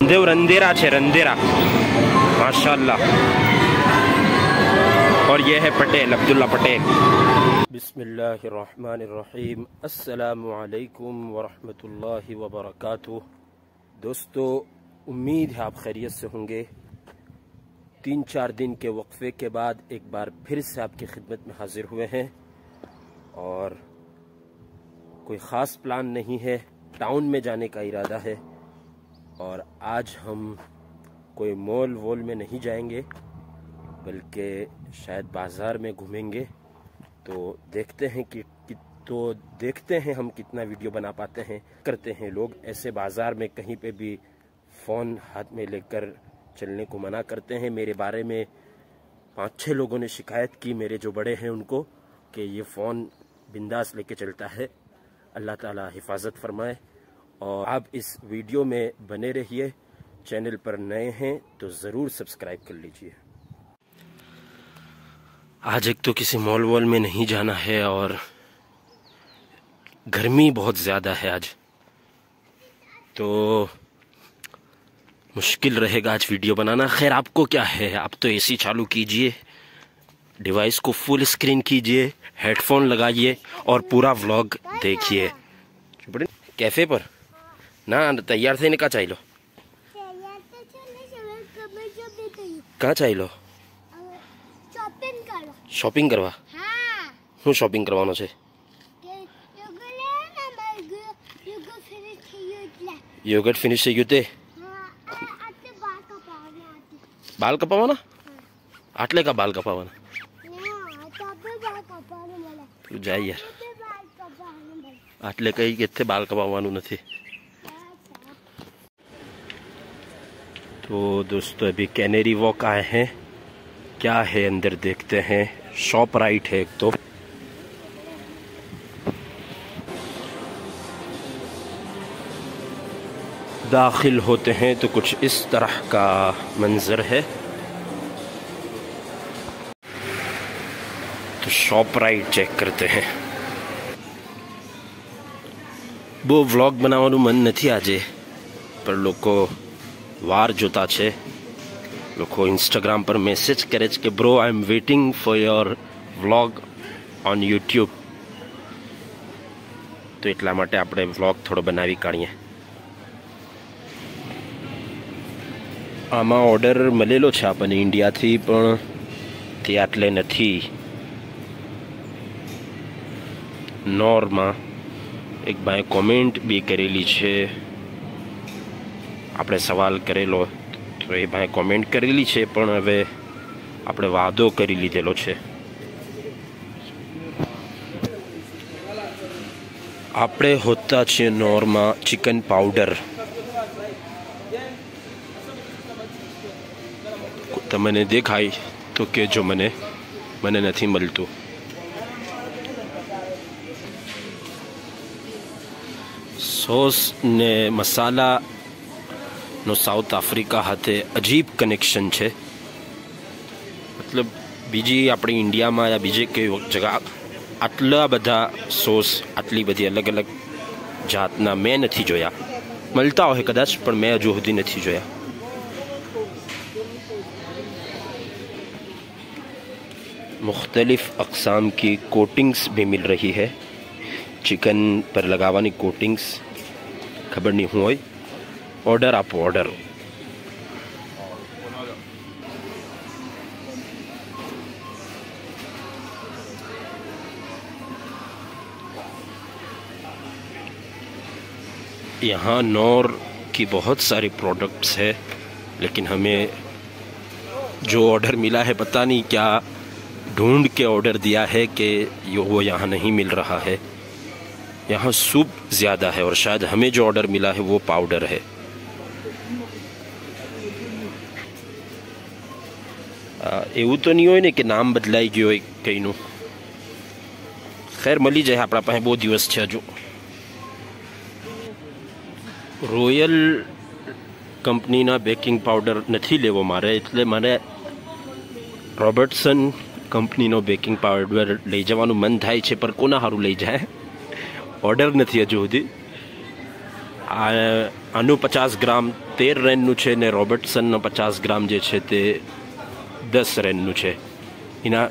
देव रंदेरा छे रंदेरा माशाअल्लाह। और ये है पटेल, अब्दुल्ला पटेल। बिस्मिल्लाहिर्रहमानिर्रहीम। अस्सलामु अलैकुम वरहमतुल्लाहि वबरकातुह। दोस्तों, उम्मीद है आप खैरियत से होंगे। 3-4 दिन के वक्फे के बाद एक बार फिर से आपकी खिदमत में हाजिर हुए हैं और कोई ख़ास प्लान नहीं है, टाउन में जाने का इरादा है। और आज हम कोई मॉल वॉल में नहीं जाएंगे बल्कि शायद बाज़ार में घूमेंगे। तो देखते हैं हम कितना वीडियो बना पाते हैं। करते हैं लोग ऐसे बाज़ार में कहीं पे भी फ़ोन हाथ में लेकर चलने को मना करते हैं। मेरे बारे में 5-6 लोगों ने शिकायत की, मेरे जो बड़े हैं उनको, कि ये फ़ोन बिंदास लेके चलता है। अल्लाह ताला हिफाजत फरमाए। और आप इस वीडियो में बने रहिए। चैनल पर नए हैं तो ज़रूर सब्सक्राइब कर लीजिए। आज एक तो किसी मॉल वॉल में नहीं जाना है और गर्मी बहुत ज़्यादा है आज, तो मुश्किल रहेगा आज वीडियो बनाना। खैर, आपको क्या है, आप तो एसी चालू कीजिए, डिवाइस को फुल स्क्रीन कीजिए, हेडफोन लगाइए और पूरा व्लॉग देखिए। कैफ़े पर ना तैयार थे, कहाँ चाहिए कहाँ चाहिए शॉपिंग करवा। હું શોપિંગ કરવાનો છે? યોગર્ટ ફિનિશ થઈ ગયું તે બાલ કપાવાના? આટલે કા બાલ કપાવાના? તું જા યાર, આટલે કઈ કે બાલ કપાવવાનું નથી। तो दोस्तों, अभी कैनेरी वॉक आए हैं। क्या है अंदर देखते हैं। शॉप राइट है एक तो। दाखिल होते हैं तो कुछ इस तरह का मंजर है। तो शॉप राइट चेक करते हैं। वो व्लॉग बनावानुं मन नहीं आजे, पर लोग वार जोता छे। लोग इंस्टाग्राम पर मैसेज करे कि bro I am waiting for your vlog on YouTube. तो એટલા માટે આપણે વ્લોગ થોડો બનાવી કાઢીએ। આમાં ઓર્ડર મળેલો છે આપણને ઇન્ડિયાથી, પણ તે આટલે નથી। નોરમાં એક ભાઈ કોમેન્ટ બી કરેલી છે, આપણે સવાલ કરેલો તો એ ભાઈ કોમેન્ટ કરેલી છે, પણ હવે આપણે વાદો કરી લીધેલો છે। આપણે હોતા છીએ નોરમાં ચિકન પાવડર। તમને દેખાય તો કહેજો, મને નથી મળતું। સોસ ને મસાલા નો સાઉથ આફ્રિકા હાથે અજીબ કનેક્શન છે। મતલબ બીજી આપણી ઇન્ડિયામાં યા બીજે કઈ જગા આટલા બધા સોસ, આટલી બધી અલગ અલગ જાતના મેં નથી જોયા। મળતા હોય કદાચ, પણ મેં હજુ સુધી નથી જોયા। मुख्तलिफ अक़साम की कोटिंग्स भी मिल रही है। चिकन पर लगावानी कोटिंग्स खबर नहीं हुई। ऑर्डर आप ऑर्डर। यहाँ नौर की बहुत सारी प्रोडक्ट्स है, लेकिन हमें जो ऑर्डर मिला है पता नहीं क्या ढूंढ के ऑर्डर दिया है कि वो यहाँ नहीं मिल रहा है। यहाँ सूप ज़्यादा है और शायद हमें जो ऑर्डर मिला है वो पाउडर है। એવું તો નહીં હોય ને કે નામ બદલાઈ ગયો હોય કંઈનું। ખૈર, મળી જાય, આપણા પાસે બહુ દિવસ છે હજુ। રોયલ કંપનીના બેકિંગ પાવડર નથી લેવો મારે, એટલે મારે રોબર્ટસન કંપનીનો બેકિંગ પાવડર લઈ જવાનું મન થાય છે, પર કોના સારું લઈ જાય? ઓર્ડર નથી હજુ સુધી। આનું 50 ગ્રામ 13 રેનનું છે ને રોબર્ટસનનો 50 ગ્રામ જે છે તે 10 રેનનું છે. એના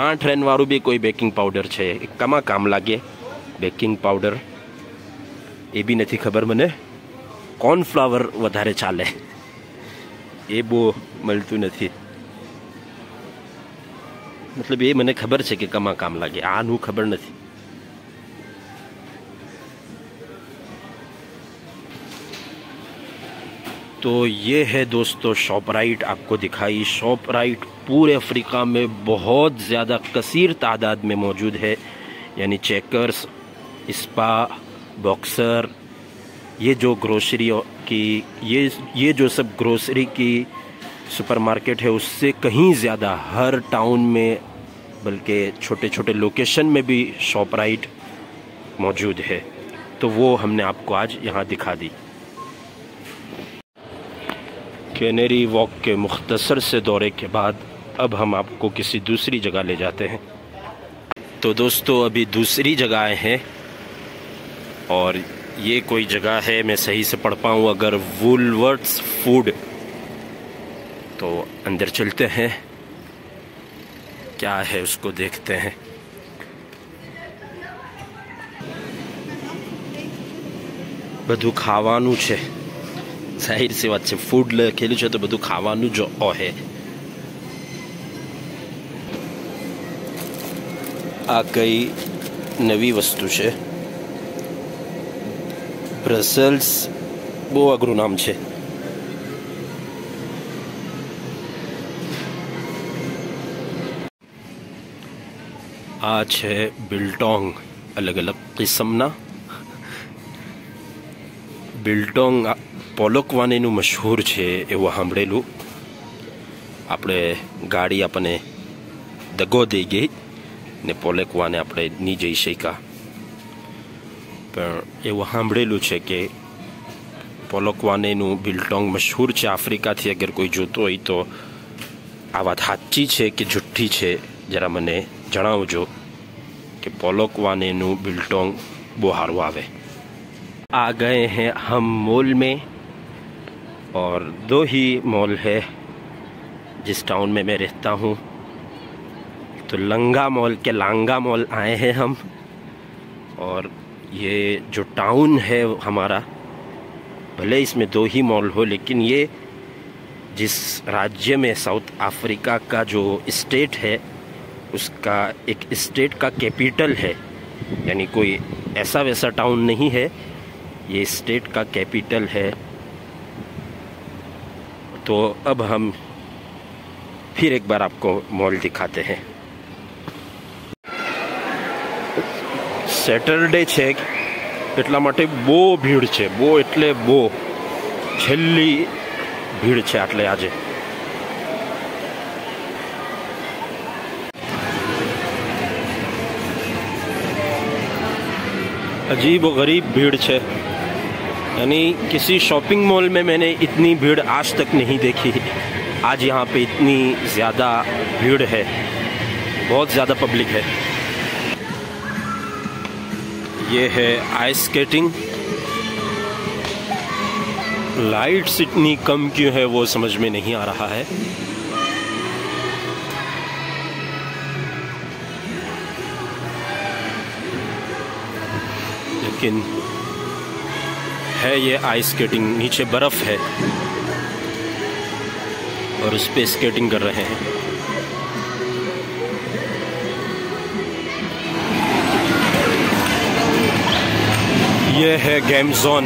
8 રેનવાળું બી કોઈ બેકિંગ પાવડર છે. કામાં કામ લાગે બેકિંગ પાવડર એ બી નથી ખબર મને. કોર્નફ્લાવર વધારે ચાલે, એ બહુ મળતું નથી. મતલબ એ મને ખબર છે કે કામાં કામ લાગે, આનું ખબર નથી. तो ये है दोस्तों शॉपराइट. आपको दिखाई शॉपराइट पूरे अफ्रीका में बहुत ज़्यादा कसीर तादाद में मौजूद है. यानी चेकर्स, स्पा, बॉक्सर, ये जो ग्रोसरी की ये जो सब ग्रोसरी की सुपरमार्केट है उससे कहीं ज़्यादा हर टाउन में, बल्कि छोटे छोटे लोकेशन में भी शॉपराइट मौजूद है. तो वो हमने आपको आज यहाँ दिखा दी. कैनरी वॉक के मुख्तसर से दौरे के बाद अब हम आपको किसी दूसरी जगह ले जाते हैं. तो दोस्तों अभी दूसरी जगह आए हैं और ये कोई जगह है, मैं सही से पढ़ पाऊँ अगर, वुलवर्ट्स फूड. तो अंदर चलते हैं, क्या है उसको देखते हैं. બધું ખાવાનું છે, જાહેર सी વાત છે. ફૂડ લખેલું છે તો બધું ખાવાનું જ હોય. આ કઈ નવી વસ્તુ છે, બ્રસેલ્સ, બહુ અઘરું નામ છે. આ છે બિલ્ટોંગ, અલગ અલગ કિસ્મના બિલ્ટોંગ. પોલોકવાનેનું મશહૂર છે એવું સાંભળેલું. આપણે ગાડી આપણને દગો દઈ ગઈ ને પોલોકવાને આપણે નહીં જઈ શક્યા, પણ એવું સાંભળેલું છે કે પોલોકવાનેનું બિલ્ટોંગ મશહૂર છે આફ્રિકાથી. અગર કોઈ જોતો હોય તો આ વાત સાચી છે કે જુઠ્ઠી છે જરા મને જણાવજો કે પોલોકવાનેનું બિલ્ટોંગ બહુ સારું આવે. आ गए हैं हम मॉल में और 2 ही मॉल है जिस टाउन में मैं रहता हूँ. तो लंगा मॉल के लांगा मॉल आए हैं हम. और ये जो टाउन है हमारा, भले इसमें 2 ही मॉल हो, लेकिन ये जिस राज्य में साउथ अफ्रीका का जो स्टेट है उसका एक स्टेट का कैपिटल है. यानी कोई ऐसा वैसा टाउन नहीं है, ये स्टेट का कैपिटल है. तो अब हम फिर एक बार आपको मॉल दिखाते हैं. સેટરડે છે એટલા માટે બહુ ભીડ છે, બહુ એટલે બહુ, છેલ્લી ભીડ છે આટલે આજે. अजीब व गरीब भीड़ है. यानी किसी शॉपिंग मॉल में मैंने इतनी भीड़ आज तक नहीं देखी. आज यहाँ पे इतनी ज़्यादा भीड़ है, बहुत ज़्यादा पब्लिक है. ये है आइस स्केटिंग. लाइट्स इतनी कम क्यों है वो समझ में नहीं आ रहा है. लेकिन है ये आइस स्केटिंग. नीचे बर्फ़ है और उस पे स्केटिंग कर रहे हैं. ये है गेम जोन.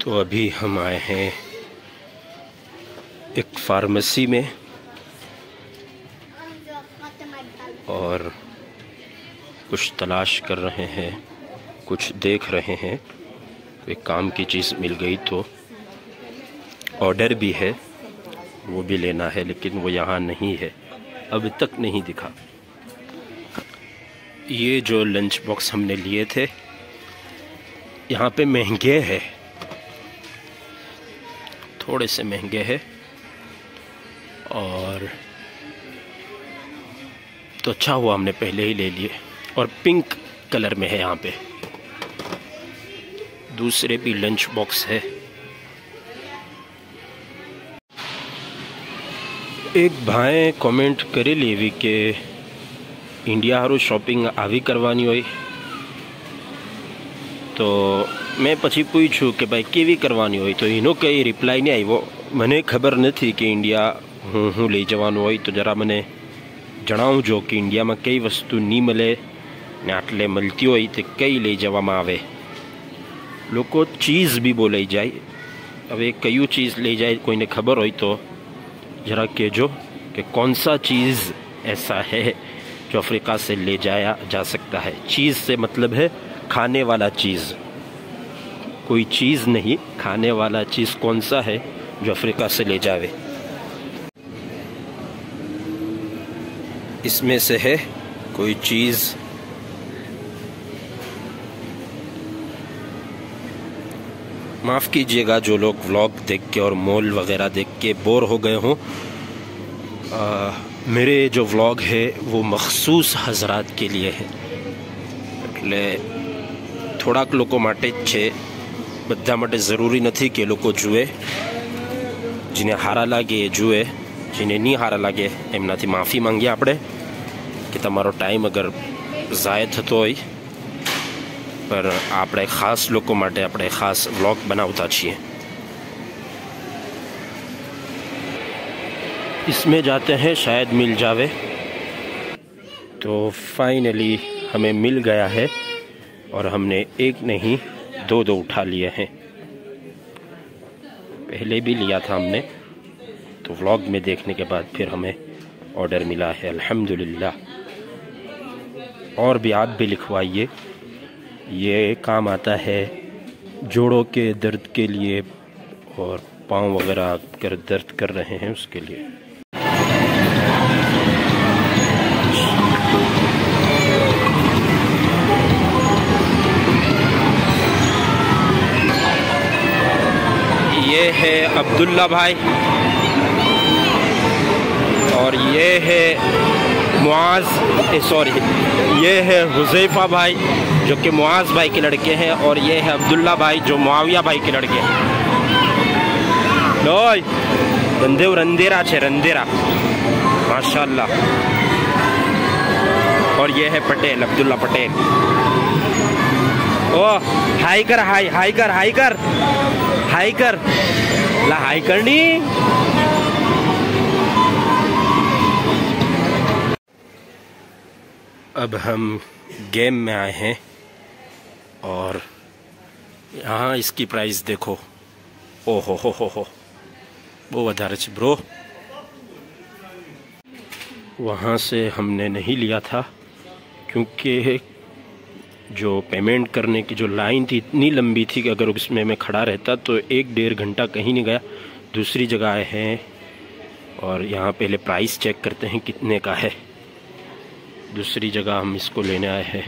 तो अभी हम आए हैं एक फार्मेसी में और कुछ तलाश कर रहे हैं, कुछ देख रहे हैं. एक काम की चीज़ मिल गई तो ऑर्डर भी है, वो भी लेना है, लेकिन वो यहाँ नहीं है, अभी तक नहीं दिखा. ये जो लंच बॉक्स हमने लिए थे यहाँ पे महंगे हैं, थोड़े से महंगे हैं, और तो अच्छा हुआ हमने पहले ही ले लिए। और पिंक कलर में है यहाँ पे। दूसरे भी लंच बॉक्स है। एक भाई कमेंट करे लेवी के इंडिया हारू शॉपिंग आवी करवानी होय, तो मैं पछी पूछूँ कि भाई केवी करवानी होय, तो इनो कई रिप्लाय नहीं आव्यो। मने खबर नहीं कि इंडिया हूँ लई जवानुं होय, तो जरा मने जणावजो कि इंडिया में कई वस्तु नहीं मिले ने आटले मळती होय ते कई लई जवामां आवे। लोको चीज़ भी बोलाई जाए, हवे कयु चीज़ ले जाए कोई ने खबर होय तो जरा कहजो कि कौन सा चीज़ ऐसा है जो अफ्रीका से ले जाया जा सकता है। चीज़ से मतलब है खाने वाला चीज़, कोई चीज़ नहीं, खाने वाला चीज़ कौन सा है जो अफ्रीका से ले जावे। इसमें से है कोई चीज़। माफ़ कीजिएगा जो लोग व्लॉग देख के और मॉल वगैरह देख के बोर हो गए हों। मेरे जो व्लॉग है वो मखसूस हजरात के लिए है, એટલે થોડાક લોકો માટે જ છે, બધા માટે જરૂરી નથી કે લોકો જુએ। જેને હારા લાગે એ જુએ, જેને નહીં હારા લાગે એમનાથી માફી માંગીએ આપણે કે તમારો ટાઈમ અગર ઝાય થતો હોય, पर આપણે ખાસ લોકો માટે આપણે ખાસ વ્લોગ બનાવતા છીએ। इसमें जाते हैं, शायद मिल जावे। तो फाइनली हमें मिल गया है और हमने एक नहीं दो उठा लिए हैं। पहले भी लिया था हमने, तो व्लॉग में देखने के बाद फिर हमें ऑर्डर मिला है, अल्हम्दुलिल्लाह। और भी आप भी लिखवाइए, ये काम आता है जोड़ों के दर्द के लिए और पाँव वगैरह कर दर्द कर रहे हैं उसके लिए। ये है अब्दुल्ला भाई और ये है ये है हुज़ैफा भाई जो कि मुआज़ भाई के लड़के हैं, और ये है अब्दुल्ला भाई जो मुआविया भाई के लड़के हैं। लोय रंदेव रंदेरा छे, रंदेरा माशाल्लाह। और ये है पटेल, अब्दुल्ला पटेल। ओ हाई कर, हाई हाई कर, हाई कर, हाई कर, ला हाई करनी। अब हम गेम में आए हैं और यहाँ इसकी प्राइस देखो, ओ हो वो वधारे छे ब्रो। वहाँ से हमने नहीं लिया था क्योंकि जो पेमेंट करने की जो लाइन थी इतनी लंबी थी कि अगर उसमें मैं खड़ा रहता तो 1-1.5 घंटा कहीं नहीं गया। दूसरी जगह आए हैं और यहाँ पहले प्राइस चेक करते हैं कितने का है। दूसरी जगह हम इसको लेने आए हैं।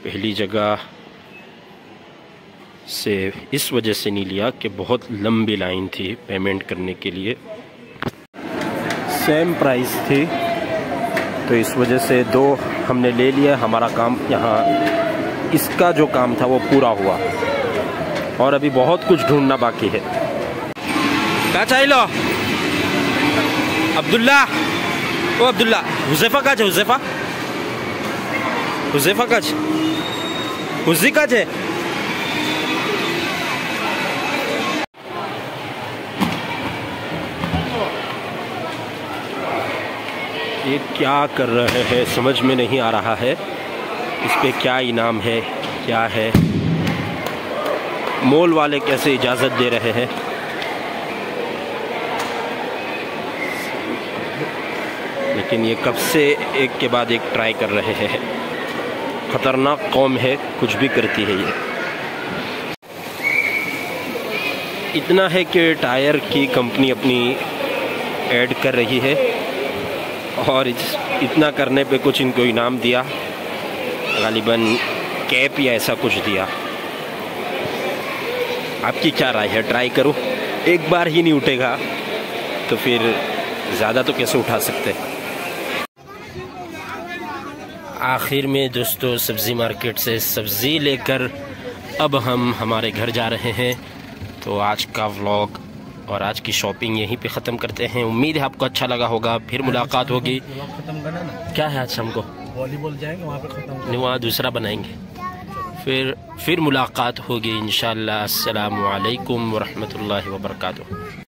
पहली जगह से इस वजह से नहीं लिया कि बहुत लंबी लाइन थी पेमेंट करने के लिए, सेम प्राइस थी, तो इस वजह से 2 हमने ले लिया। हमारा काम यहाँ, इसका जो काम था वो पूरा हुआ और अभी बहुत कुछ ढूंढना बाकी है। क्या चाहिए लो अब्दुल्ला, ओ अब्दुल्ला, हुज़ैफा का है, हुज़ैफा, हुज़ैफा का है, हुज़ी का है। ये क्या कर रहे हैं समझ में नहीं आ रहा है। इस पे क्या इनाम है, क्या है, मॉल वाले कैसे इजाज़त दे रहे हैं। लेकिन ये कब से एक के बाद एक ट्राई कर रहे हैं। ख़तरनाक कौम है, कुछ भी करती है ये। इतना है कि टायर की कंपनी अपनी ऐड कर रही है और इतना करने पे कुछ इनको इनाम दिया, गालिबन कैप या ऐसा कुछ दिया। आपकी क्या राय है, ट्राई करूं? एक बार ही नहीं उठेगा, तो फिर ज़्यादा तो कैसे उठा सकते। आखिर में दोस्तों सब्ज़ी मार्केट से सब्ज़ी लेकर अब हम हमारे घर जा रहे हैं। तो आज का व्लॉग और आज की शॉपिंग यहीं पे ख़त्म करते हैं। उम्मीद है आपको अच्छा लगा होगा। फिर मुलाकात होगी। खत्म करना ना, क्या है आज शाम को? वॉलीबॉल जाएंगे वहाँ पे खत्म, नहीं, वहाँ दूसरा बनाएंगे। फिर मुलाकात होगी इंशाअल्लाह। अस्सलामु अलैकुम वरहमतुल्लाहि वबरकातुहू।